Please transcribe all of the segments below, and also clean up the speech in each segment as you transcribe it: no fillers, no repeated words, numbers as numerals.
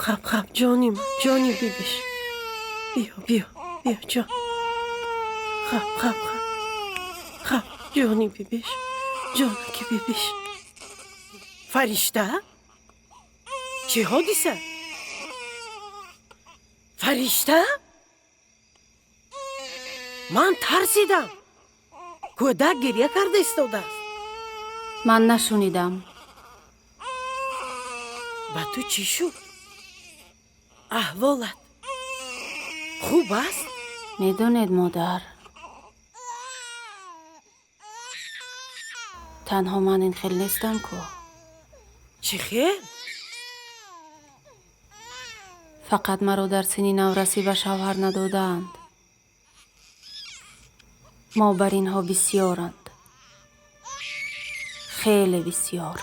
خب جانیم بیبیش. بیا جان. خب جانی بیبیش. جان که بیبیش. فرشته؟ چه حادثه؟ فرشته؟ من ترسیدم. کودک گریه کرده ایستاده است. من نشنیدم. با تو چی شد؟ احوالت خوب است؟ میدونید مادر، تنها من این خیل نیستم که. چی خیل؟ فقط مرا در سنی نورسی به شوهر ندادند. ما بر اینها بسیارند، خیلی بسیار.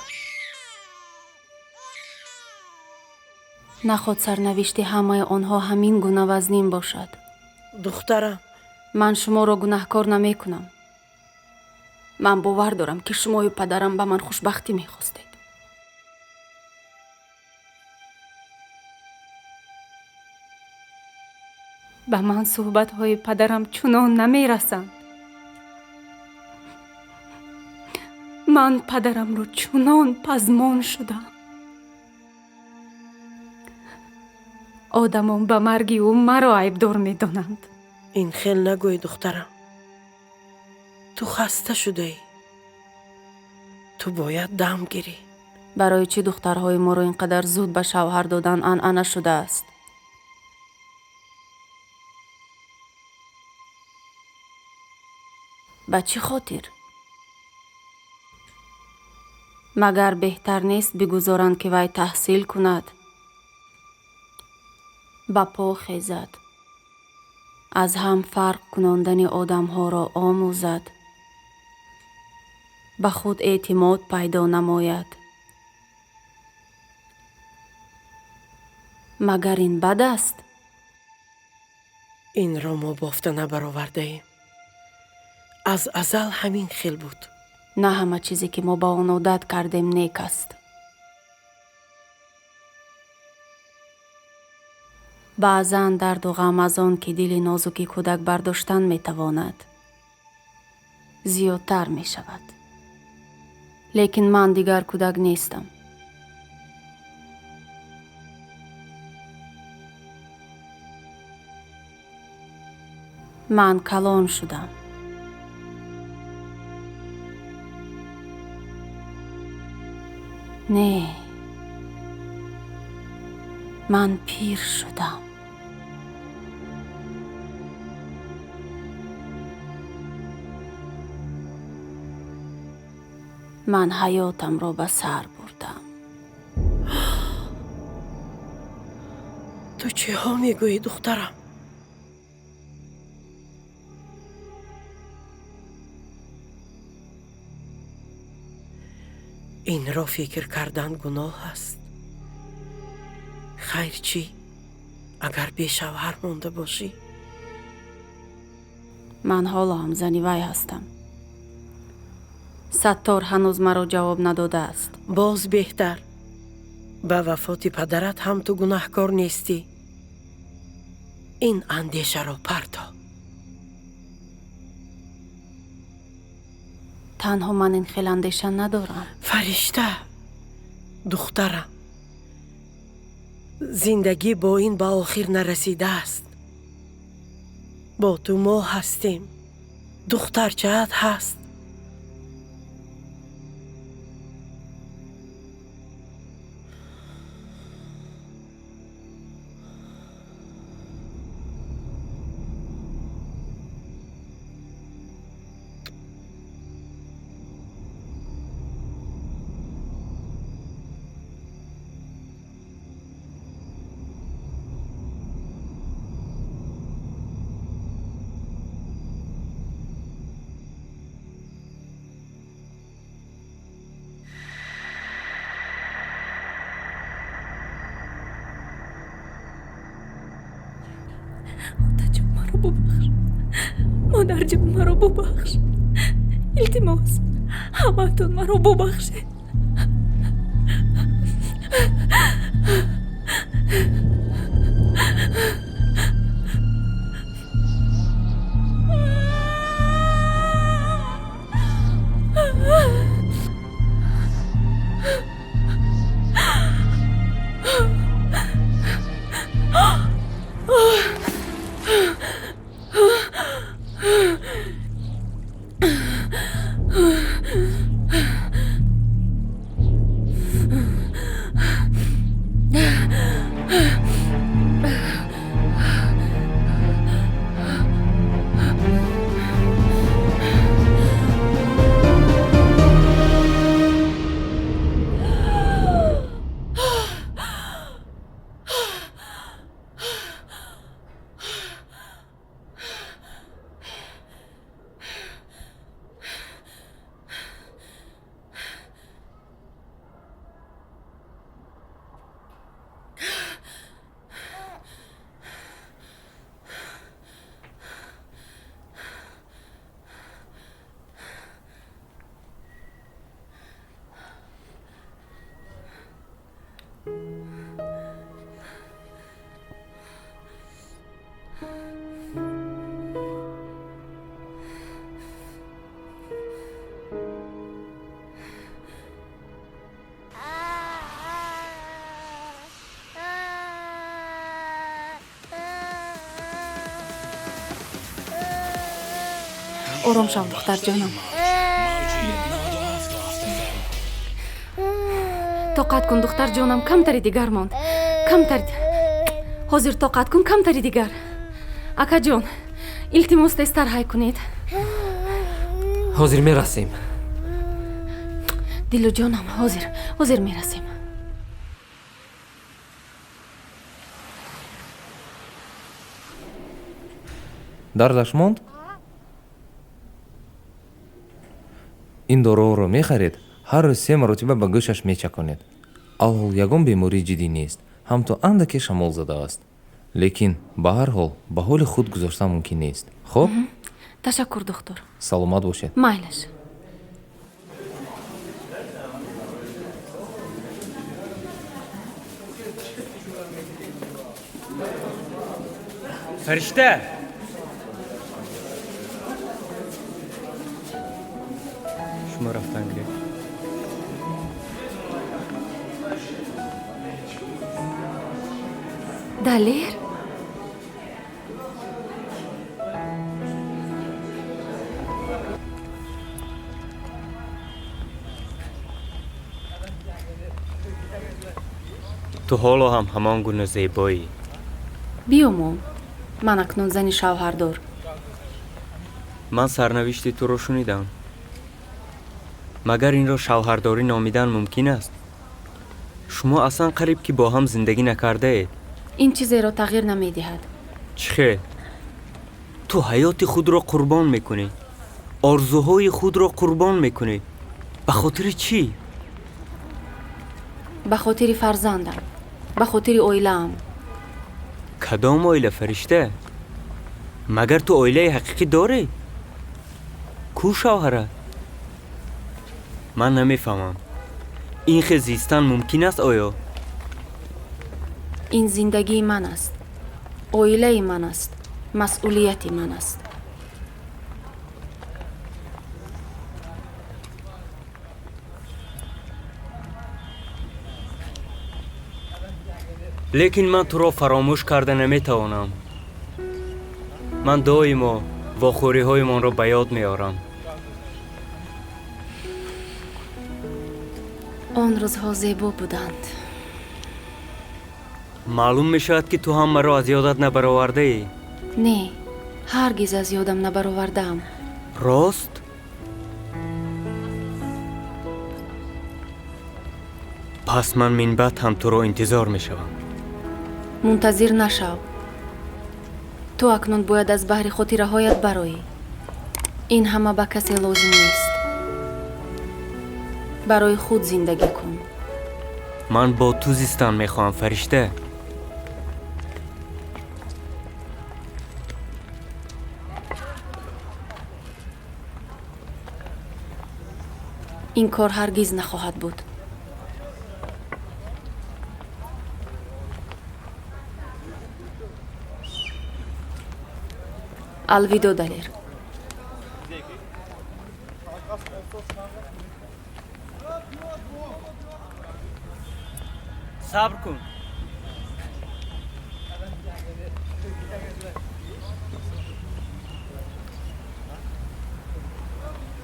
نخود سرنوشت همه آنها همین گونه وزنین باشد. دخترم، من شما را گناهکار نمی کنم. من باور دارم که شما و پدرم به من خوشبختی می خواستید. به من صحبت های پدرم چنان نمی رسند. من پدرم رو چنان پزمان شدم. آدمان به مرگی او مرا عیبدار می دانند. این خیل نگوی دخترم. تو خسته شده ای. تو باید دم گیری. برای چی دخترهای ما رو اینقدر زود به شوهر دادن عنعنه شده است؟ به چی خاطر؟ مگر بهتر نیست بگذارند که وی تحصیل کند، با پا خیزد، از هم فرق کناندن آدم ها را آموزد، به خود اعتماد پیدا نماید؟ مگر این بد است؟ این را ما بافته نبرآورده ایم. از ازل همین خیل بود. نه همه چیزی که ما با آن عادت کردیم نیک است. بعضاً درد و غم از آن که دل نازکی کودک برداشتن می تواند زیادتر می شود. لیکن من دیگر کودک نیستم. من کلان شدم. نه، من پیر شدم. من حیاتم را به سر بردم. تو چه ها میگویی دخترم؟ این را فکر کردن گناه است. خیر چی اگر بی شوهر مانده باشی؟ من حالا هم زنی وی هستم. ستار هنوز مرا جواب نداده است. باز بهتر. به وفات پدرت هم تو گناهکار نیستی. این اندیشه را پرتا. تنها من این خیل اندیشه ندارم. فرشته، دخترم، زندگی با این به آخر نرسیده است. با تو ما هستیم. دخترچه‌ات هست. مادر جان مرا ببخش. التماس همتون مرا ببخشید. ором шав духтарҷонам. тоқат кун духтарҷонам, камтари дигар монд. камтари ҳозир тоқат кун, камтари дигар. акаҷон, илтимос тезтар ҳай кунед. ҳозир мерасем. дилуҷонам, ҳозир мерасем. дардаш монд? ин дороро мехаред, ҳар рӯз 3 маротиба ба гӯшаш мечаконед. алҳол ягон бемории ҷиддӣ нест, ҳамто андаке шамол задааст. лекин ба ҳар ҳол ба ҳоли худ гузоштан мумкин нест. хоб? ташаккур духтур. саломат бошед. майлаш. фаришта! шумо рафтан гиред. далер? ту ҳоло ҳам ҳамон гуна зебоӣ. биё мом, ман акнун зани шавҳардор. ман сарнавишти туро шунидам. магар инро шавҳардорӣ номидан мумкин аст? шумо аслан қариб ки бо ҳам зиндагӣ накардаед. ин чизеро тағйир намедиҳад. чӣ хел? ту ҳаёти худро қурбон мекунӣ. орзуҳои худро қурбон мекунӣ. ба хотири чӣ? ба хотири фарзандам, ба хотири оилаам. кадом оила, фаришта? магар ту оилаи ҳақиқӣ дорӣ? кӯ шавҳарат? ман намефаҳмам. ин хел зистан мумкин аст оё? ин зиндагии ман аст, оилаи ман аст, масъулияти ман аст. лекин ман туро фаромӯш карда наметавонам. ман доимо вохӯриҳоимонро ба ёд меорам. он рӯзҳо зебо буданд. маълум мешавад ки ту ҳам маро аз ёдат набаровардаӣ. не, ҳаргиз аз ёдам набаровардаам. рост? пас ман минбаъд ҳам туро интизор мешавам. мунтазир нашав. ту акнун бояд аз баҳри хотираҳоят бароӣ. ин ҳама ба касе лозим нест. барои худ зиндагӣ кун. ман бо ту зистан мехоҳам, фаришта. ин кор ҳаргиз нахоҳад буд. алвидо далер. صبر کن.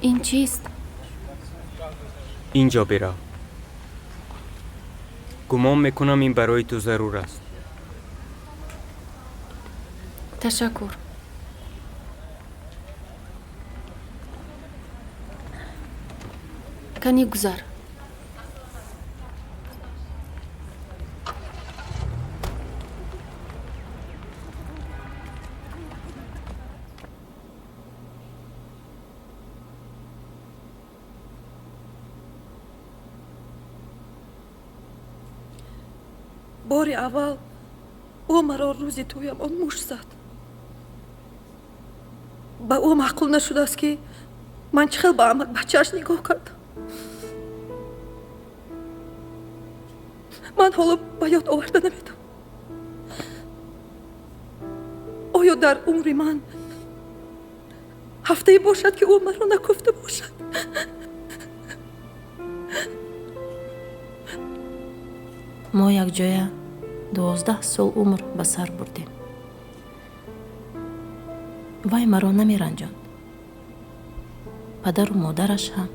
این چیست؟ اینجا برو. گمان میکنم این برای تو ضرور است. تشکر. کنی گذار. باری اول او مرا روزی تویم آن موش زد. به او معقول نشده است که من چخیل به عمک بچهش نگاه کردم. من حالا به یاد آورده نمیدم. آیا در عمر من هفته باشد که او مرا نگفته باشد؟ ما یک جای 12 سال عمر به سر بردیم. وای مرا نمی رنجاند. پدر و مادرش هم.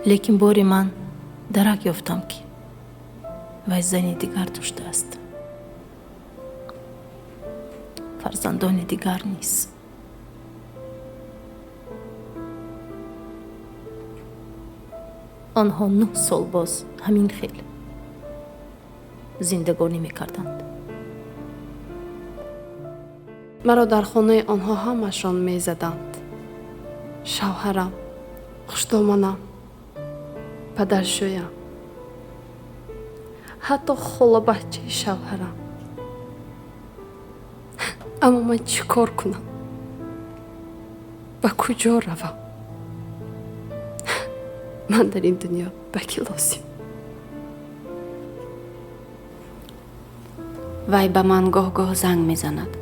لیکن باری من درک یافتم که وای زنی دیگر داشته است. فرزندان دیگر نیست. آنها 9 سال باز همین خیل زندگانی میکردند. مرا در خانه آنها همشان میزدند. شوهرم، خوشدامنم، پدرشویم، حتی خاله بچه شوهرم. اما من چی کار کنم؟ به کجا روم؟ من در این دنیا به کی لازم؟ وای به من گاه گاه زنگ میزند.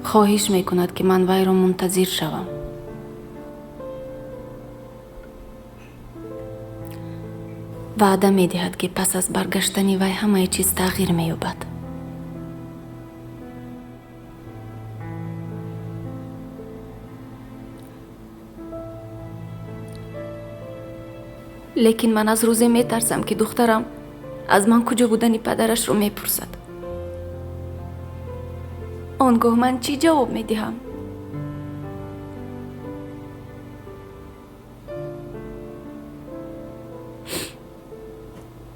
خواهش میکند که من وای را منتظر شوم. وعده میدهد که پس از برگشتن وای همه چیز تغییر مییابد. لیکن من از روزی میترسم که دخترم از من کجا بودن پدرش رو میپرسد. آنگاه من چی جواب میدهم؟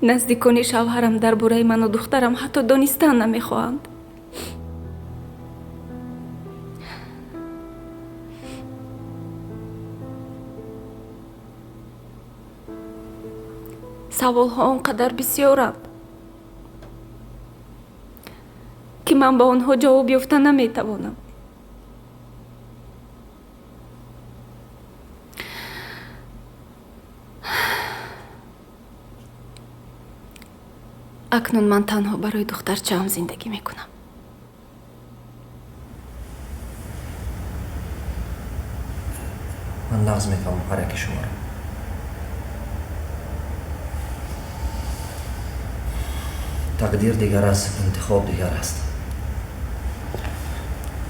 نزدیکان شوهرم درباره من و دخترم حتی دانستن نمیخواهند. سوال ها آنقدر بسیارند که من با آنها جواب یافتن نمیتوانم. اکنون من تنها برای دخترچه‌ام زندگی میکنم. من نقض میکنم حرکت شما رو. تقدیر دیگر است، انتخاب دیگر است.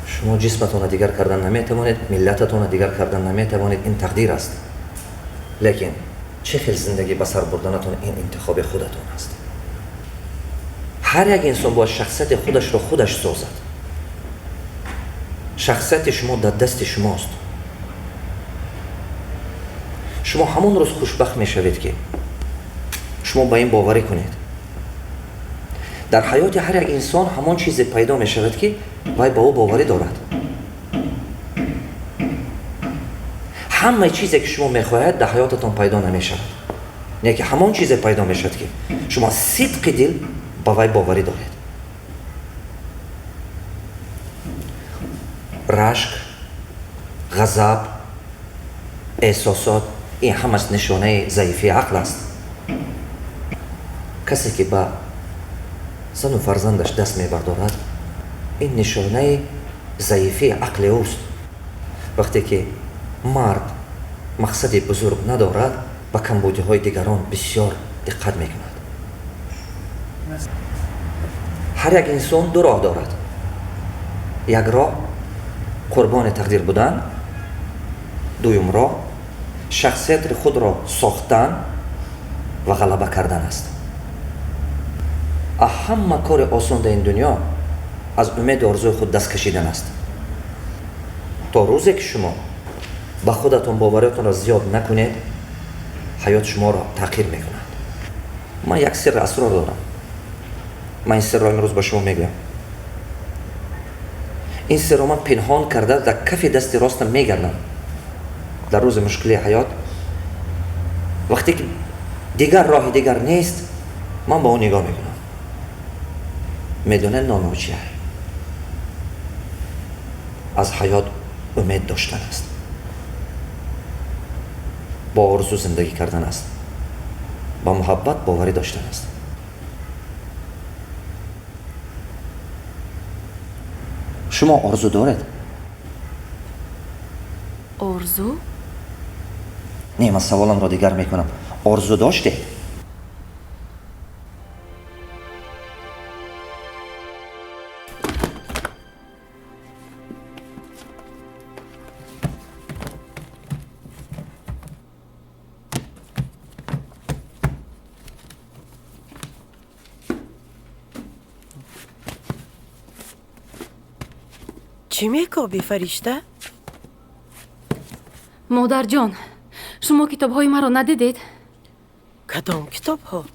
شما جسمتون را دیگر کردن نمیتوانید، ملتتون را دیگر کردن نمیتوانید. این تقدیر است. لیکن چه خیلی زندگی به سر بردنتون این انتخاب خودتون است. هر یک انسان باید شخصیت خودش رو خودش سازد. شخصیت شما در دست شماست. شما همون روز خوشبخت میشوید که شما با این باوری کنید. در حیات هر یک انسان همان چیز پیدا می شود که وای با او باوری دارد. همه چیزی که شما می خواهید در حیاتتان پیدا نمی شود. نه که همان چیز پیدا می شود که شما صدق دل با وای باوری دارید. رشک، غضب، احساسات، این همه نشانه ضعیفی عقل است. کسی که با زن و فرزندش دست میبردارد، این نشانه ضعیفی عقل اوست. وقتی که مرد مقصد بزرگ ندارد به کمبودی های دیگران بسیار دقت میکند. هر یک انسان دو راه دارد. یک راه قربان تقدیر بودن، دوم راه شخصیت خود را ساختن و غلبه کردن است. همه کار آسان در این دنیا از امید و آرزوی خود دست کشیدن است. تا روزی که شما به خودتون باورتون را زیاد نکنید، حیات شما را تغییر میکند. من یک سر اسرار دارم. من این سر را امروز به شما میگم. این سر را من پنهان کرده در کف دست راستم میگردم. در روز مشکلی حیات وقتی که دیگر راه دیگر نیست، من به اون نگاه میکنم. میدونه نام چیه؟ از حیات امید داشتن است، با آرزو زندگی کردن است، با محبت باوری داشتن است. شما آرزو دارید؟ آرزو؟ نه، من سوالم را دیگر میکنم. آرزو داشتید؟ چی میکوبی فرشته؟ مادر جان، شما کتاب های مرا ندیدید؟ کدام کتاب ها؟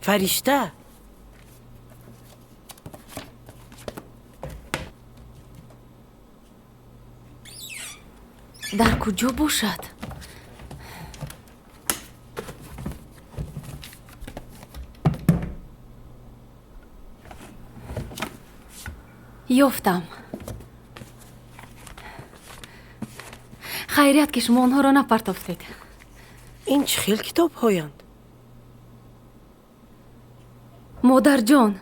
فرشته؟ در کجا باشد؟ یافتم. خیریت که شما آنها را نپرتافتید. این چه خیل کتاب هایند؟ مادر جان،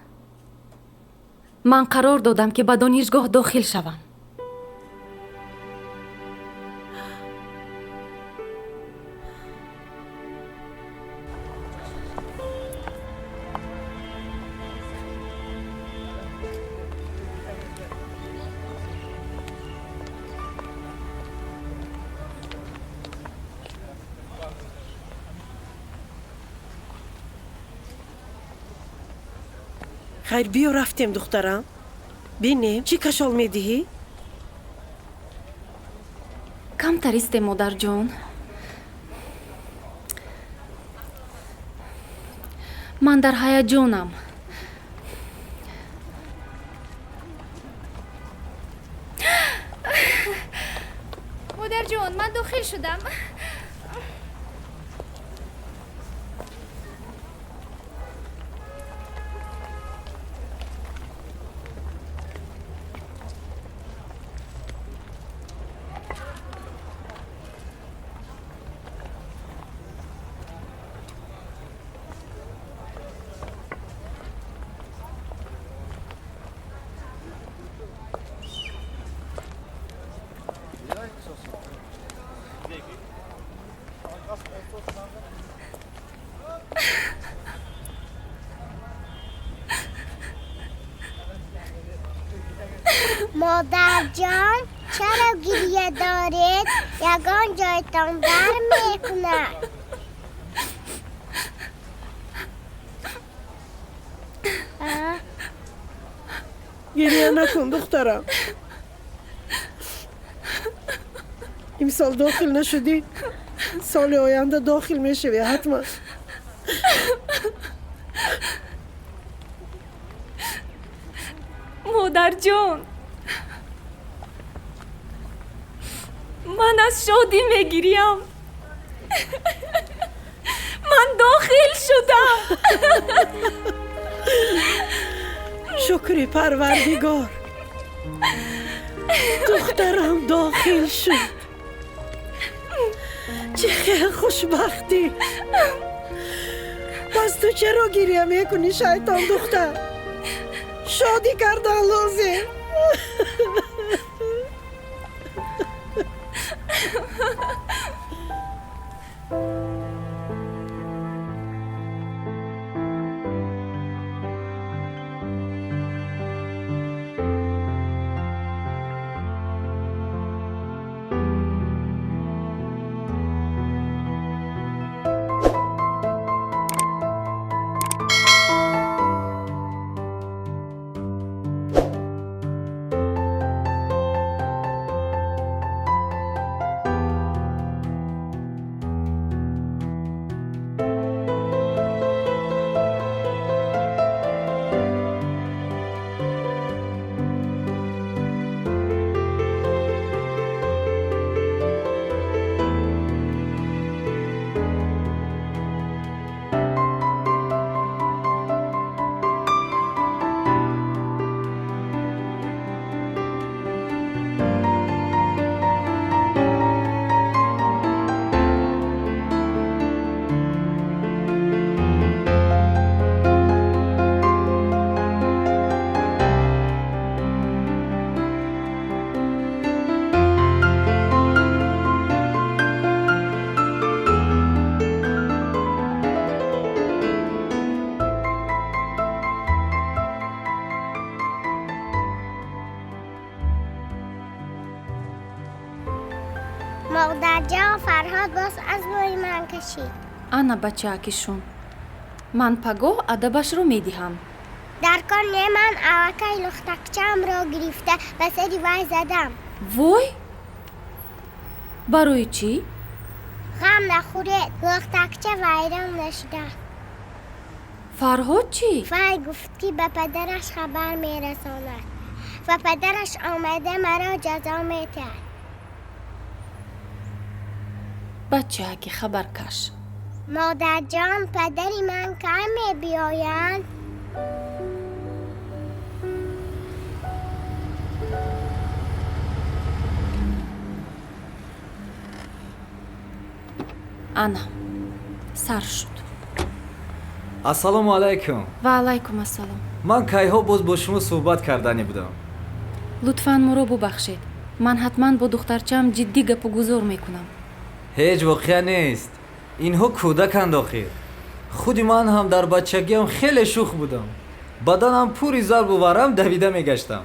من قرار دادم که به دانشگاه داخل شوم. خیر بیا رفتیم دخترم. بینیم چی کشال میدهی؟ کمتر است مادر جان. من در هیجانم. مادر جان، من داخل شدم. مادر جان، چرا گریه دارید؟ یگان جایتان در میکند. گریه نکن دخترم. امسال داخل نشدی، سال آینده داخل میشوی حتما. مادر جان، من از شادی میگیریم. من داخل شدم. شکر پروردگار، دخترم داخل شد. چه خیلی خوشبختی. پس تو چرا گریه میکنی شیطان دختر؟ شادی کردن لازم. مادر جان فرهاد باز از روی من کشید. ана бачаакишон ман пагоҳ адабашро медиҳам. در کن من اوکای لختکچم را گرفته و سری وای زدم. вой барои чӣ? غم نخورید لختکچه ویران نشده. фарҳод чӣ? وای گفت که به پدرش خبر میرساند و پدرش آمده مرا جزا میدهد. бачааки хабаркаш. مادر جان پدری من کی می بیاید؟ ана сар шуд. ассалому алайкум. ва алайкум ассалом. ман кайҳо боз бо шумо суҳбат кардани будам. лутфан моро бубахшед. ман ҳатман бо духтарчаам ҷиддӣ гапу гузор мекунам. ҳеҷ воқеа нест. инҳо кӯдаканд охир. худи ман ҳам дар бачагиам хеле шух будам. баданам пури зарбу варам давида мегаштам.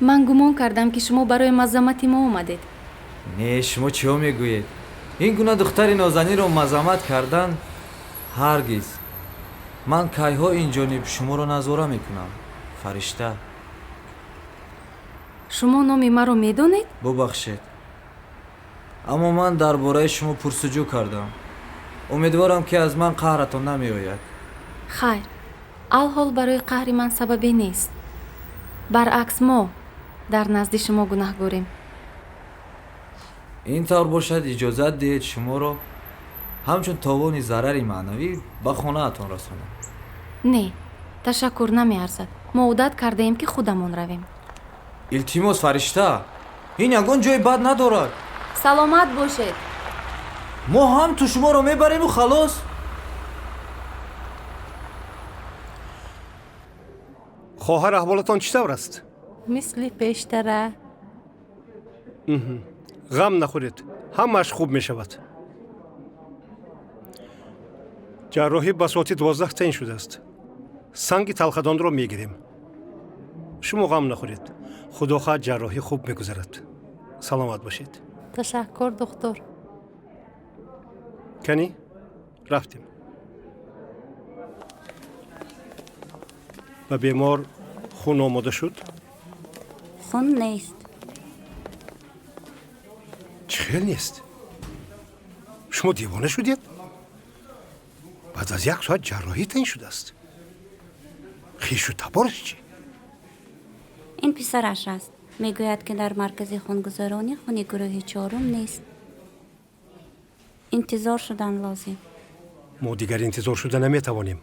ман гумон кардам ки шумо барои мазаммати мо омадед. не шумо чиё мегӯед? ин гуна духтари нозанинро мазаммат кардан ҳаргиз. ман кайҳо инҷониб шуморо назора мекунам. фаришта. шумо номи маро медонед? бубахшед. аммо ман дар бораи шумо пурсуҷӯ кардам. умедворам ки аз ман қаҳратон намеояд. хайр, алҳол барои қаҳри ман сабабе нест. баръакс мо дар назди шумо гунаҳгорем. ин тавр бошад иҷозат диҳед шуморо ҳамчун товони зарари маънавӣ ба хонаатон расонам. не, ташаккур намеарзад. мо одат кардаем ки худамон равем. илтимос фаришта, ин ягон ҷои бад надорад. саломат бошед. мо ҳам ту шуморо мебарему халос. хоҳар аҳволатон чӣ тавр аст? мисли пештара. ғам нахӯред, ҳамааш хуб мешавад. ҷарроҳӣ ба соати 12 таъин шудааст. санги талхадонро мегирем. шумо ғам нахӯред. худо хоҳад ҷарроҳӣ хуб мегузарад. саломат бошед. ташаккур духтур. кани рафтем. ба бемор хун омода шуд? хун нест. чӣ хел нест? шумо девона шудед? баъд аз 1 соат ҷарроҳӣ таъин шудааст. хишу табораш чӣ? ин писараш аст. мегӯяд ки дар маркази хунгузаронӣ хуни гурӯҳи 4 нест. интизор шудан лозим. мо дигар интизор шуда наметавонем.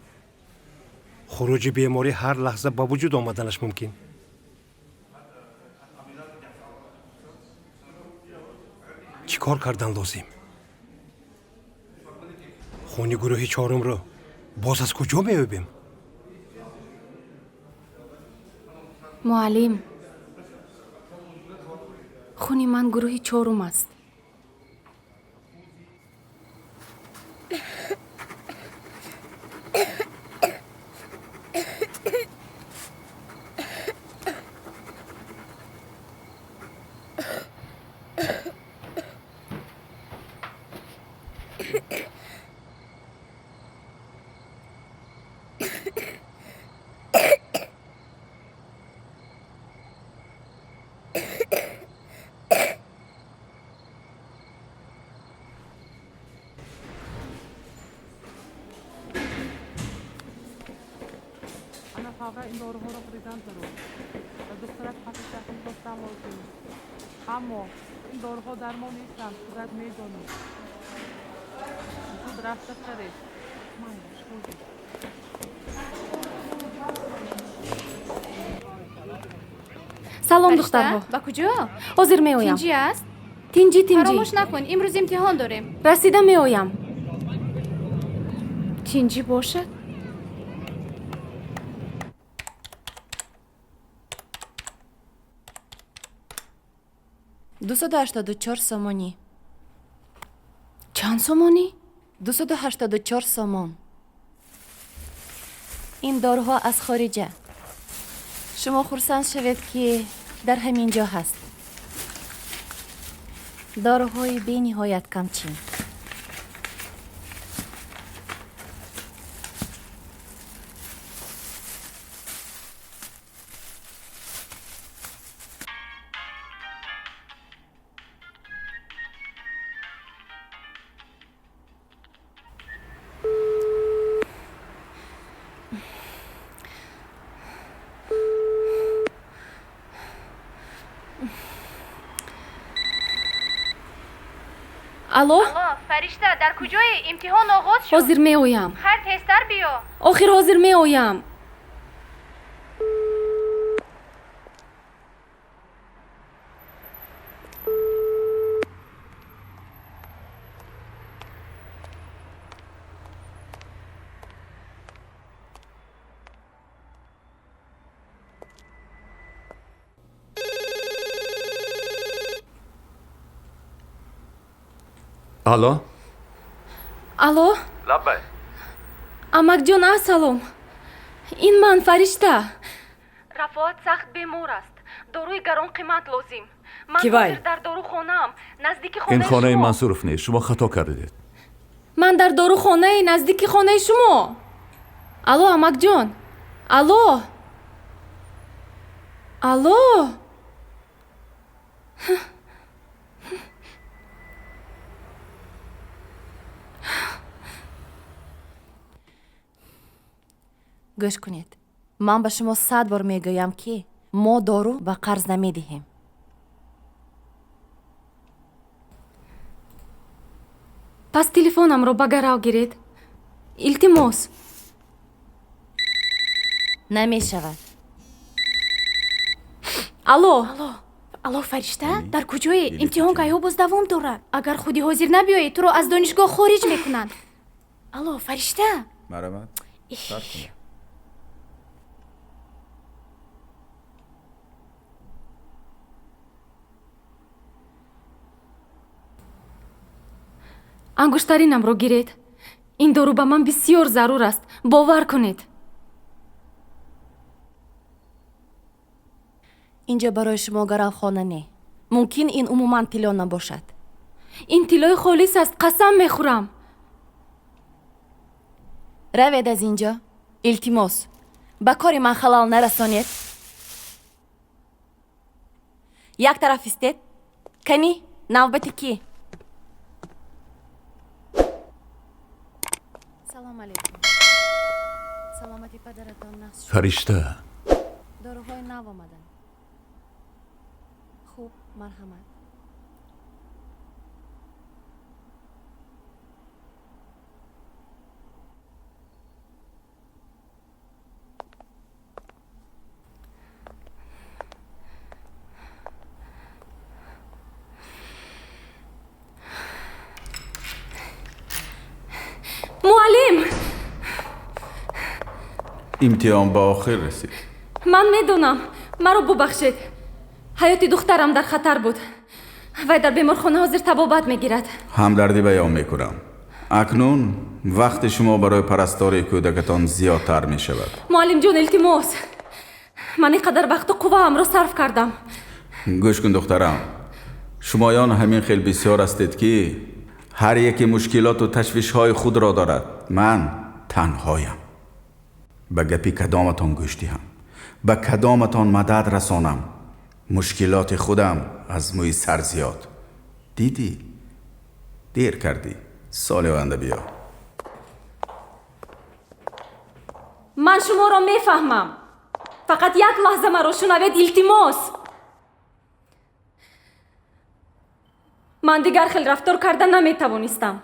хуруҷи беморӣ ҳар лаҳза ба вуҷуд омаданаш мумкин. чӣ кор кардан лозим? хуни гурӯҳи 4-ро боз аз куҷо меёбем? муаллим, хуни ман гурӯҳи чорум аст. این داروها را خریدن ضرور و دخترت خط شخصی گفتم لازم اما این داروها درمان نیستند خودت میدانی زود رفته خرید مایش خوزی салом духтарҳо. ба куҷо? ҳозир меоям. Тинҷи аст? Тинҷи. Фаромӯш накун, имрӯз имтиҳон дорем. Расида меоям. Тинҷи бошад? 284 сомонӣ. Чанд сомонӣ? 284 сомон. ин дорҳо аз хориҷа. шумо хурсанд шавед ки дар ҳамин ҷо ҳаст. дорҳои бениҳоят камчин. алло, фаришта, дар куҷои? имтиҳон оғоз шуд. ҳозир меоям. хар тезтар биё. охир ҳозир меоям. алло алло, лаббай амакҷон ассалом. ин ман фаришта. рафоат сахт бемор аст. доруи гаронқимат лозим. ман ҳозир дар дорухонаам, наздики ин хонаи хонаи шумо. мансуруф нест, шумо хато кардед. ман дар дорухонаи наздики хонаи шумо. алло амакҷон. алло, алло. гӯш кунед. ман ба шумо 100 бор мегӯям ки мо дору ба қарз намедиҳем. пас телефонамро ба гарав гиред. илтимос. намешавад. алло. алло фаришта, дар куҷои? имтиҳон кайҳо боз давом дорад. агар худи ҳозир набиёӣ, туро аз донишгоҳ хориҷ мекунанд. алло фаришта. марамат ангуштаринамро гиред. ин дору ба ман бисёр зарур аст. бовар кунед. инҷо барои шумо гаравхона не. мумкин ин умуман тилло набошад. ин тиллои холис аст. қасам мехӯрам. равед аз инҷо. илтимос, ба кори ман халал нарасонед. як тараф истед. кани навбати кӣ? салом алейкум. саломати падаратон нақс шуд. фаришта доруҳои нав омаданд. хуб, марҳамат. муаллим, امتحان به آخر رسید. من میدونم. مرا ببخشید. حیات دخترم در خطر بود. وی در بیمارخانه حاضر طبابت میگیرد. همدردی بیان میکنم. اکنون وقت شما برای پرستاری کودکتان زیادتر می شود. معلم جون التماس. من اینقدر وقت و قوه هم را صرف کردم. گوش کن دخترم. شمایان همین خیلی بسیار هستید که هر یک مشکلات و تشویش های خود را دارد. من تنهایم. به گپی کدامتان گوش دهم. به کدامتان مدد رسانم. مشکلات خودم از موی سر زیاد. دیدی؟ دیر کردی. سال آینده بیا. من شما را میفهمم. فقط یک لحظه مرا شنوید التماس. من دیگر خیلی رفتار کردن نمیتوانستم.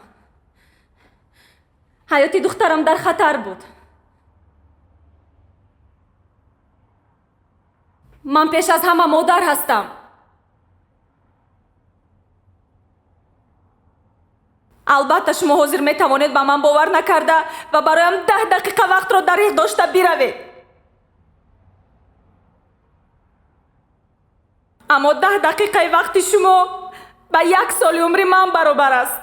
حیات دخترم در خطر بود. من پیش از همه مادر هستم. البته شما حاضر میتوانید به من باور نکرده و برایم 10 دقیقه وقت را دریغ داشته بروید. اما 10 دقیقه وقت شما به 1 سال عمر من برابر است.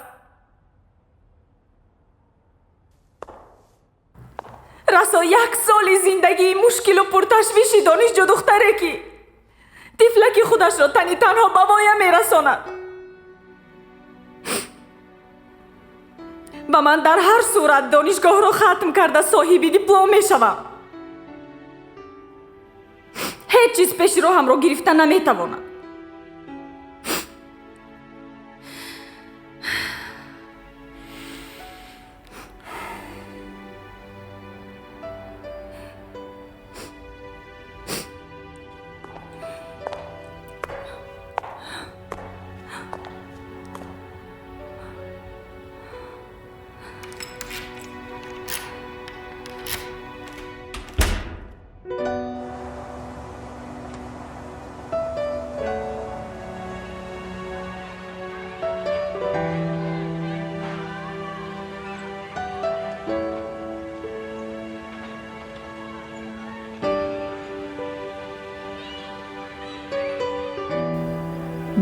راستا 1 سال زندگی مشکل و پرتشویش دانشجو دختره که طفلک خودش را تنها به وایم میرساند. و من در هر صورت دانشگاه را ختم کرده صاحب دیپلم میشوم. هیچ چیز پیش رو هم را گرفته نمیتوانم.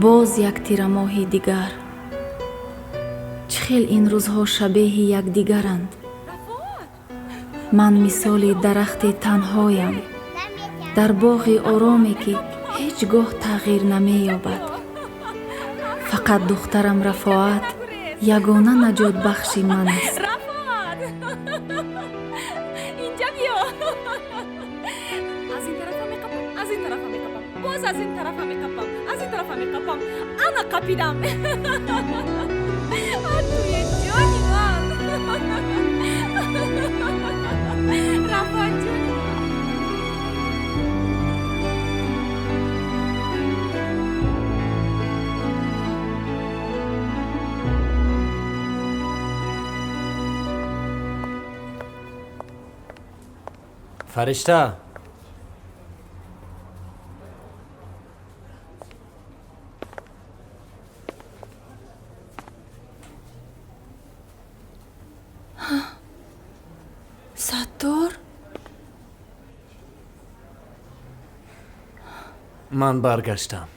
باز یک تیر ماهی دیگر. چه خیل این روزها شبیه یک دیگرند. من مثال درخت تنهایم در باغ آرامی که هیچگاه تغییر نمی‌یابد. فقط دخترم رفاعت یگانه نجات بخشی من است. رفاعت اینجا بیا. از این طرف می‌کپم، از این طرف می‌کپم، باز از این طرف می‌کپم، از این طرف می‌کپم. انا کپیدم. توی جانی من. رفاعت جون. فرشته ستار؟ من برگشتم.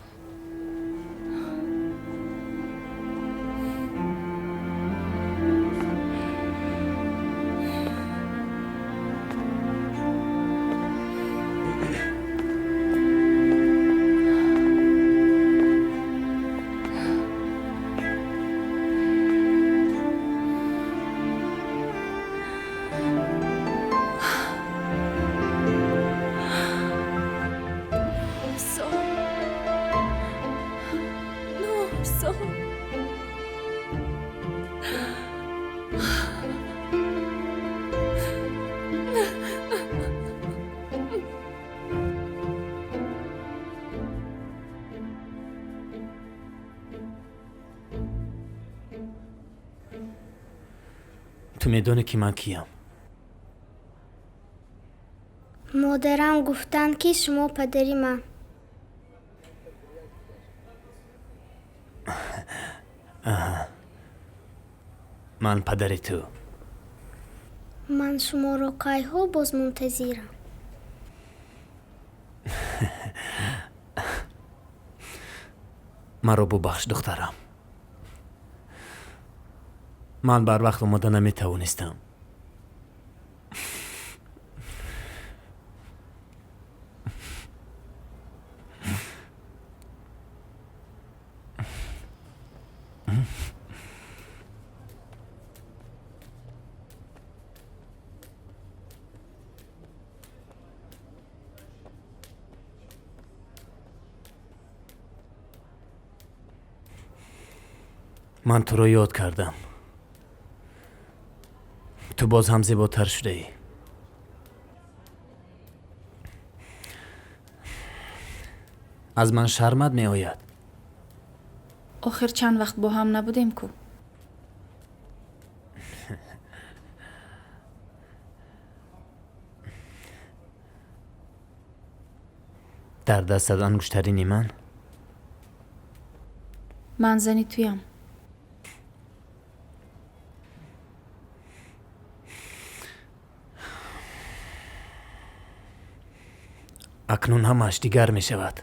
تو میدونی که من کیم؟ مادرم گفتن که شما پدری من. من پدر تو. من شما را کایها باز منتظرم. مرا ببخش دخترم. من بر وقت اومده نمیتوانستم. من تو رو یاد کردم. تو باز هم زیباتر شده ای. از من شرمت می آید. آخر چند وقت با هم نبودیم کو؟ در دستت انگشترینی من زنی تویم. اکنون همش دیگر می شود.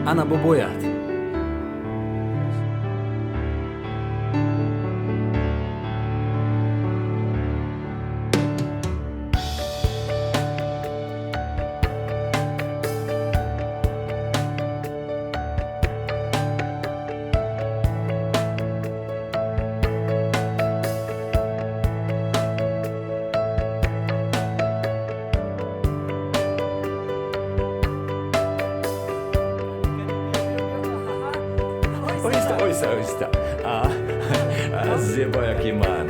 انا بباید. اویستا زیبایکی من.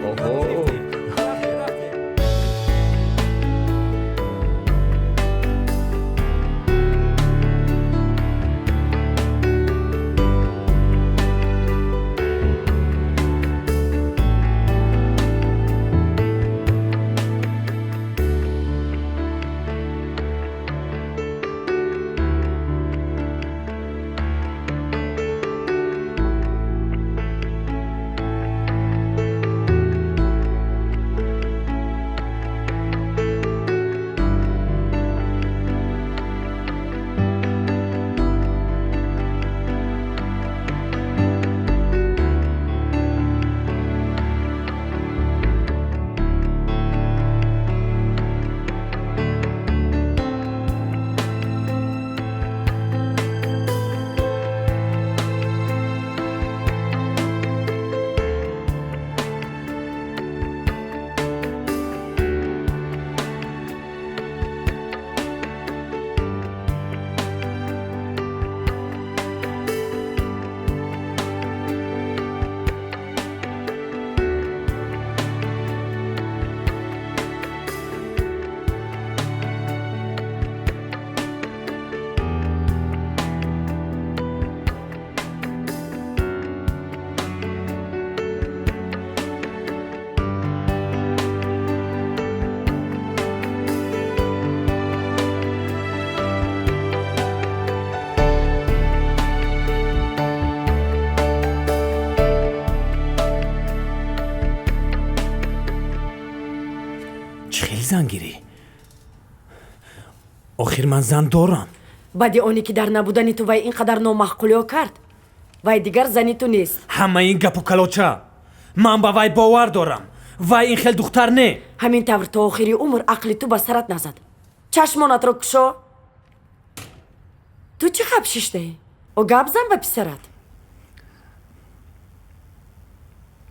اوهو زنگیری. آخر من زن دارم. بعد اونی که در نبودنی تو وای اینقدر نامعقولی کرد، وای دیگر زنی تو نیست. همه این گپ و کلوچه. من با وای باور دارم. وای این خیلی دختر نه. همین طور تا آخری عمر عقل تو به سرت نزد. چشمانت رو کشو. تو چه خب شیشته ای؟ و گپ زن به پسرت.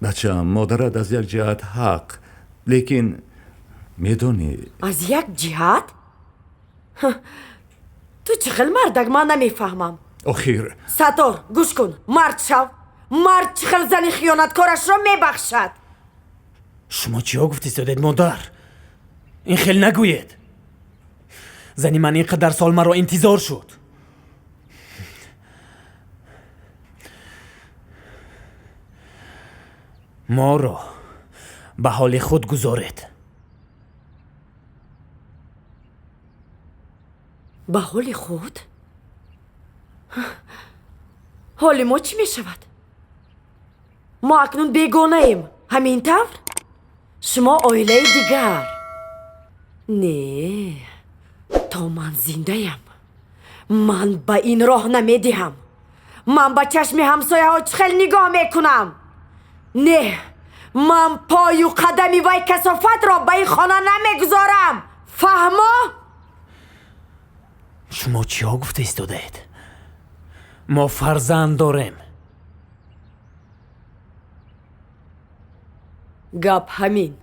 بچه مادرت از یک جهت حق، لیکن میدونی از یک جهت؟ تو چه خیلی مردک من نمیفهمم. آخیر ساتور گوش کن، مرد شو. مرد چه خیلی زنی خیانتکارش را میبخشد. شما چی ها گفتی سادت مادر؟ این خیلی نگوید. زنی من اینقدر سال مرا انتظار شد. ما را به حال خود گذارید. به حال خود؟ حال ما چی می شود؟ ما اکنون بیگانه ایم، همین طور؟ شما آیله دیگر. نه، تا من زنده ایم من به این راه نمیدهم. من به چشم همسایه ها چخل نگاه میکنم. نه، من پای و قدمی وی کثافت را به این خانه نمیگذارم. فهمو؟ شما چی ها گفته ایستاده اید؟ ما فرزند داریم. گپ همین،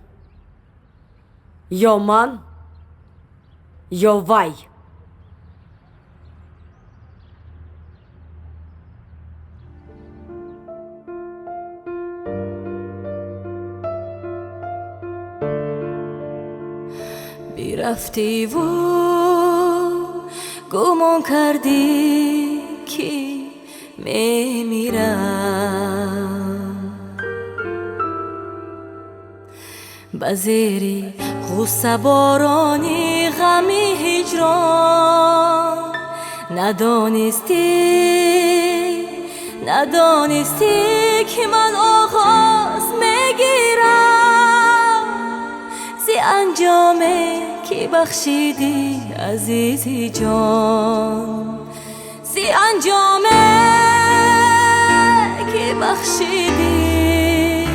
یا من یا وی. رفتی و گمان کردی که میمیرم، به زیر غصه بارانی غمی هجران ندانستی که من آغاز میگیرم زی انجامه که بخشیدی عزیزی جان، زی انجامه که بخشیدی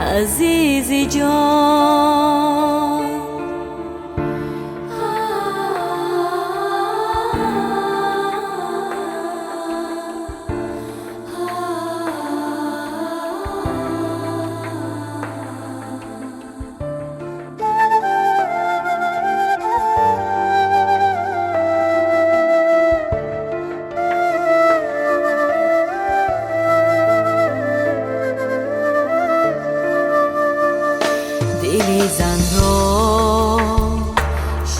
عزیزی جان.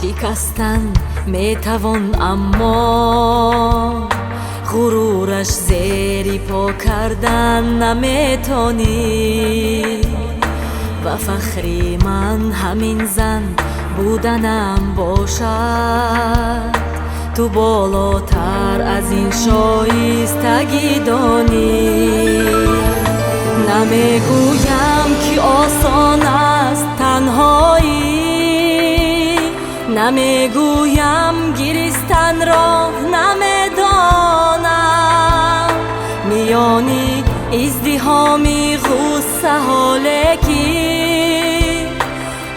شکستن میتوان اما غرورش زیر پا کردن نمیتونی، و فخری من همین زن بودنم باشد، تو بالاتر از این شایستگی دانی. نمیگویم که آسان است تنهایی، نمیگویم گریستن را نمیدانم، میانی ازدحامی غصه حاله کی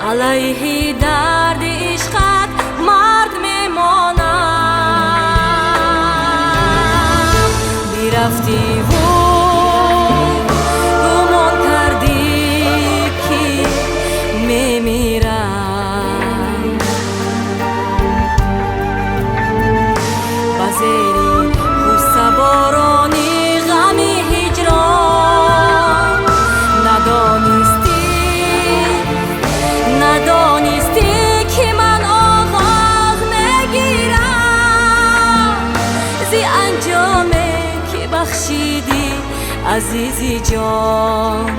علیه درد عشقت مرد میمانم. بیرفتی و گمان کردی که میمیرم، بارانی غمی هجران ندانستی که من آغاز میگیرم زی انجامه که بخشیدی عزیزی جان.